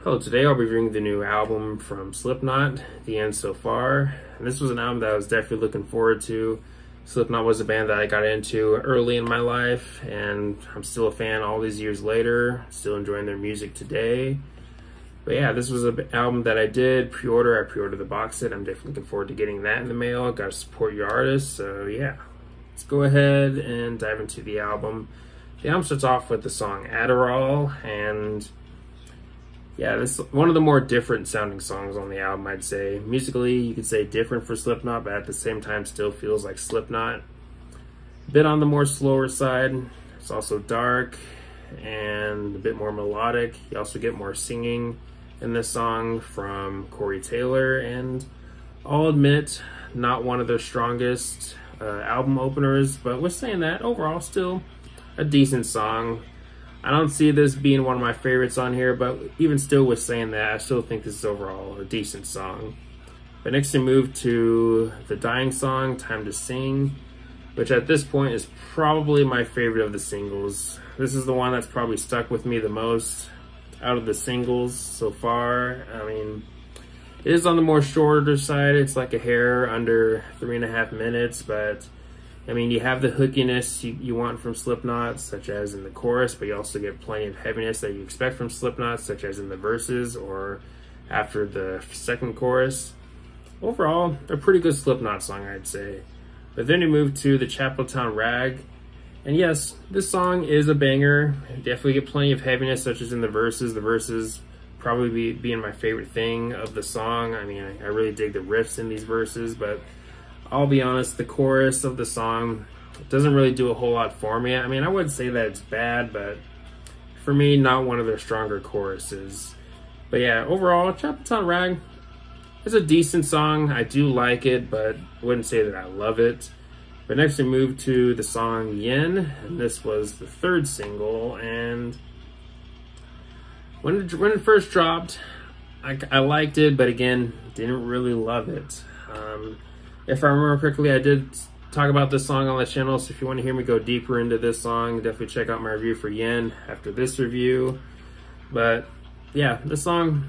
Hello, today I'll be reviewing the new album from Slipknot, The End So Far. And this was an album that I was definitely looking forward to. Slipknot was a band that I got into early in my life, and I'm still a fan all these years later, still enjoying their music today. But yeah, this was an album that I did pre-order. I pre-ordered the box set. I'm definitely looking forward to getting that in the mail. Gotta support your artists, so yeah. Let's go ahead and dive into the album. The album starts off with the song Adderall, and yeah, this is one of the more different sounding songs on the album, I'd say. Musically, you could say different for Slipknot, but at the same time still feels like Slipknot. A bit on the more slower side. It's also dark and a bit more melodic. You also get more singing in this song from Corey Taylor, and I'll admit, not one of their strongest album openers, but with saying that, overall still a decent song. I don't see this being one of my favorites on here, but even still with saying that, I still think this is overall a decent song. But next we move to the Dying song, Time to Sing, which at this point is probably my favorite of the singles. This is the one that's probably stuck with me the most out of the singles so far. I mean, it is on the more shorter side. It's like a hair under 3.5 minutes, but I mean, you have the hookiness you want from Slipknot, such as in the chorus, but you also get plenty of heaviness that you expect from Slipknot, such as in the verses or after the second chorus. Overall, a pretty good Slipknot song, I'd say. But then you move to the Chapeltown Rag, and yes, this song is a banger. Definitely get plenty of heaviness, such as in the verses. The verses probably being my favorite thing of the song. I mean, I really dig the riffs in these verses, but I'll be honest, the chorus of the song doesn't really do a whole lot for me. I mean, I wouldn't say that it's bad, but for me, not one of their stronger choruses. But yeah, overall, Chapeltown Rag is a decent song. I do like it, but I wouldn't say that I love it. But next we move to the song Yin, and this was the third single, and when it first dropped, I liked it, but again, didn't really love it. If I remember correctly, I did talk about this song on the channel, so if you want to hear me go deeper into this song, definitely check out my review for Yin after this review. But yeah, the song,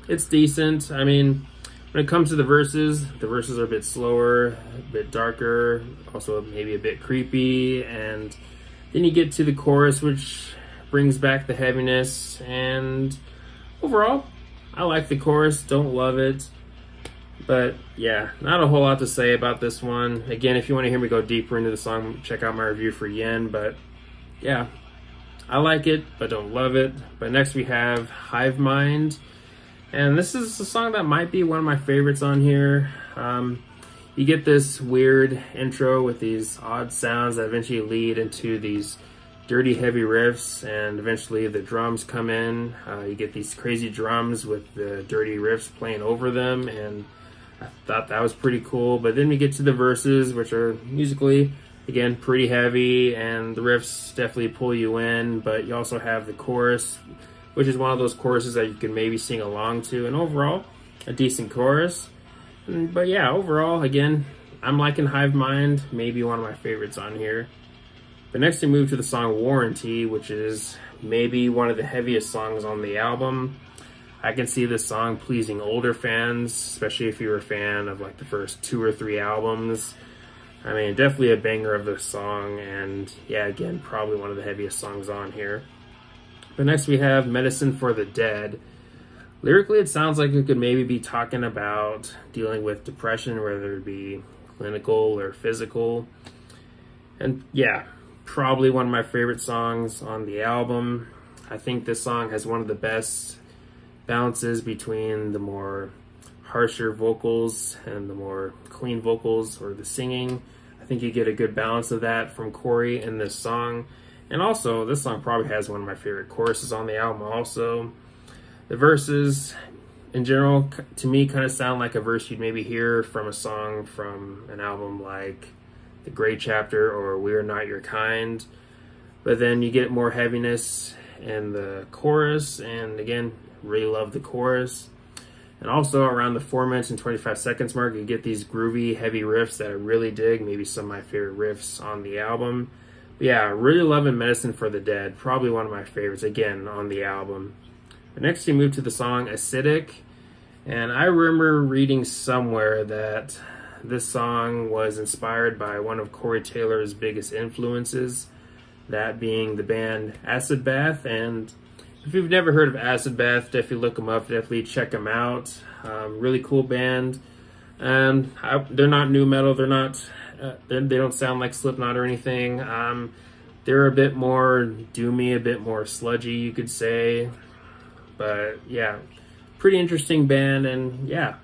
it's decent. I mean, when it comes to the verses are a bit slower, a bit darker, also maybe a bit creepy, and then you get to the chorus, which brings back the heaviness, and overall, I like the chorus, don't love it. But yeah, not a whole lot to say about this one. Again, if you want to hear me go deeper into the song, check out my review for Yin. But yeah, I like it, but don't love it. But next we have Hive Mind. And this is a song that might be one of my favorites on here. You get this weird intro with these odd sounds that eventually lead into these dirty, heavy riffs, and eventually the drums come in. You get these crazy drums with the dirty riffs playing over them, and I thought that was pretty cool. But then we get to the verses, which are musically, again, pretty heavy, and the riffs definitely pull you in. But you also have the chorus, which is one of those choruses that you can maybe sing along to, and overall, a decent chorus. But yeah, overall, again, I'm liking Hive Mind, maybe one of my favorites on here. But next we move to the song Warranty, which is maybe one of the heaviest songs on the album. I can see this song pleasing older fans, especially if you're a fan of like the first 2 or 3 albums. I mean, definitely a banger of the song, and yeah, again, probably one of the heaviest songs on here. But next we have Medicine for the Dead. Lyrically, it sounds like it could maybe be talking about dealing with depression, whether it be clinical or physical. And yeah, probably one of my favorite songs on the album. I think this song has one of the best balances between the more harsher vocals and the more clean vocals, or the singing. I think you get a good balance of that from Corey in this song. And also, this song probably has one of my favorite choruses on the album also. The verses, in general, to me, kind of sound like a verse you'd maybe hear from a song from an album like The Great Chapter or We Are Not Your Kind. But then you get more heaviness in the chorus, and again, really love the chorus. And also around the 4 minutes and 25 seconds mark, you get these groovy, heavy riffs that I really dig, maybe some of my favorite riffs on the album. But yeah, really loving Medicine for the Dead, probably one of my favorites, again, on the album. But next we move to the song Acidic. And I remember reading somewhere that this song was inspired by one of Corey Taylor's biggest influences, that being the band Acid Bath. And if you've never heard of Acid Bath, definitely look them up, definitely check them out. Really cool band. And they're not new metal, they're not, they don't sound like Slipknot or anything. They're a bit more doomy, a bit more sludgy, you could say. But yeah, pretty interesting band. And yeah,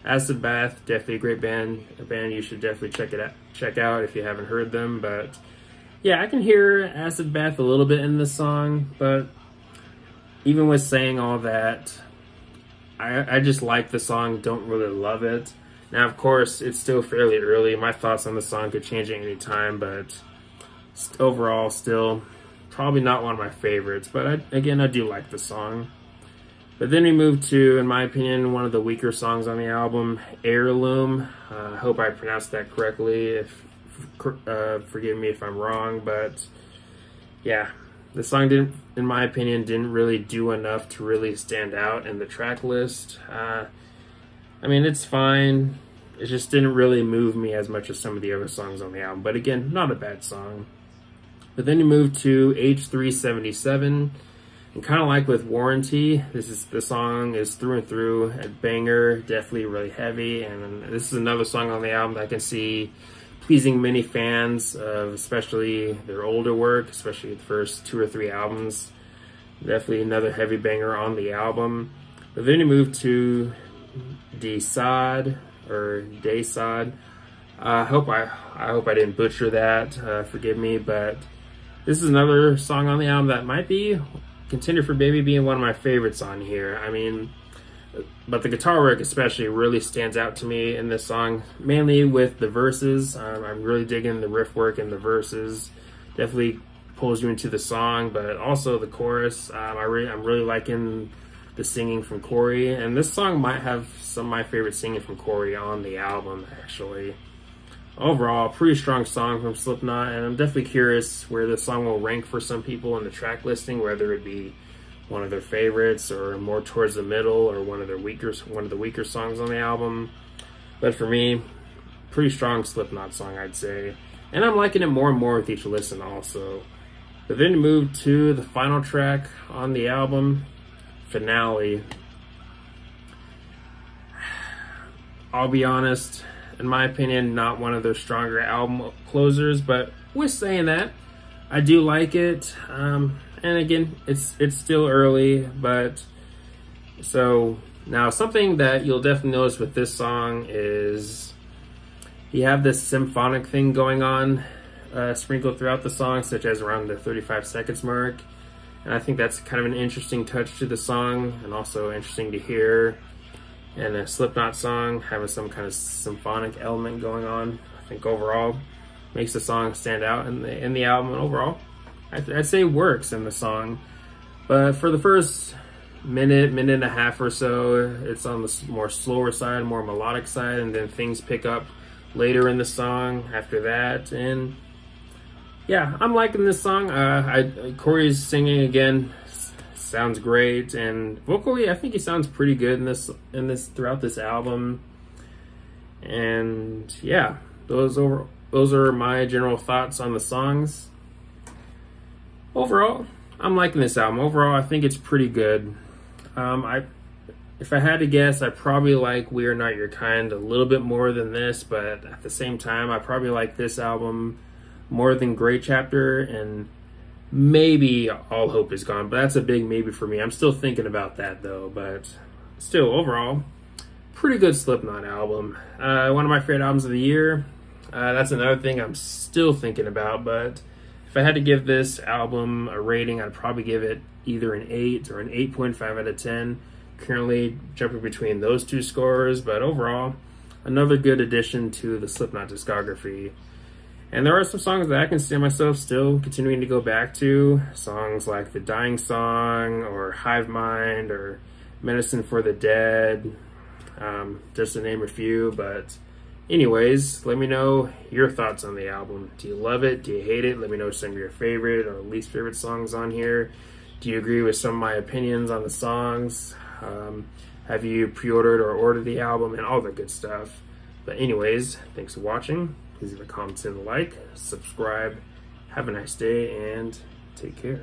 Acid Bath, definitely a great band, a band you should definitely check out if you haven't heard them. But yeah, I can hear Acid Bath a little bit in this song, but even with saying all that, I just like the song, don't really love it. Now, of course, it's still fairly early. My thoughts on the song could change at any time, but overall, still probably not one of my favorites. But again, I do like the song. But then we move to, in my opinion, one of the weaker songs on the album, Heirloom. I hope I pronounced that correctly. Forgive me if I'm wrong, but yeah, the song didn't, in my opinion, didn't really do enough to really stand out in the track list. I mean, it's fine. It just didn't really move me as much as some of the other songs on the album. But again, not a bad song. But then you move to H377. And kind of like with Warranty, the song is through and through a banger, definitely really heavy. And this is another song on the album that I can see pleasing many fans of, especially their older work, especially the first 2 or 3 albums. Definitely another heavy banger on the album. But then you move to Desad, or Desad. I hope I didn't butcher that. Forgive me, but this is another song on the album that might be contender for maybe being one of my favorites on here. I mean, but the guitar work especially really stands out to me in this song, mainly with the verses. I'm really digging the riff work in the verses. Definitely pulls you into the song, but also the chorus. I'm really liking the singing from Corey, and this song might have some of my favorite singing from Corey on the album, actually. Overall, pretty strong song from Slipknot, and I'm definitely curious where this song will rank for some people in the track listing, whether it be one of their favorites or more towards the middle, or one of the weaker songs on the album. But for me, pretty strong Slipknot song, I'd say. And I'm liking it more and more with each listen also. But then move to the final track on the album, Finale. I'll be honest, in my opinion, not one of their stronger album closers, but with saying that, I do like it. And again, it's still early, but so now something that you'll definitely notice with this song is you have this symphonic thing going on, sprinkled throughout the song, such as around the 35 seconds mark. And I think that's kind of an interesting touch to the song, and also interesting to hear in a Slipknot song, having some kind of symphonic element going on. I think overall makes the song stand out in the album, and overall I'd say works in the song. But for the first minute and a half or so, it's on the more slower side, more melodic side, and then things pick up later in the song after that. And yeah, I'm liking this song. Corey's singing again sounds great, and vocally I think he sounds pretty good in this throughout this album. And yeah, those are my general thoughts on the songs. Overall, I'm liking this album. Overall, I think it's pretty good. If I had to guess, I probably like We Are Not Your Kind a little bit more than this, but at the same time, I probably like this album more than Great Chapter, and maybe All Hope Is Gone, but that's a big maybe for me. I'm still thinking about that though, but still, overall, pretty good Slipknot album. One of my favorite albums of the year. That's another thing I'm still thinking about, but if I had to give this album a rating, I'd probably give it either an 8 or an 8.5 out of 10. Currently jumping between those two scores, but overall, another good addition to the Slipknot discography. And there are some songs that I can see myself still continuing to go back to. Songs like The Dying Song, or Hive Mind, or Medicine for the Dead, just to name a few. But anyways, let me know your thoughts on the album. Do you love it? Do you hate it? Let me know some of your favorite or least favorite songs on here. Do you agree with some of my opinions on the songs? Have you pre-ordered or ordered the album, and all the good stuff? But anyways, thanks for watching. Please leave a comment and a like, subscribe. Have a nice day and take care.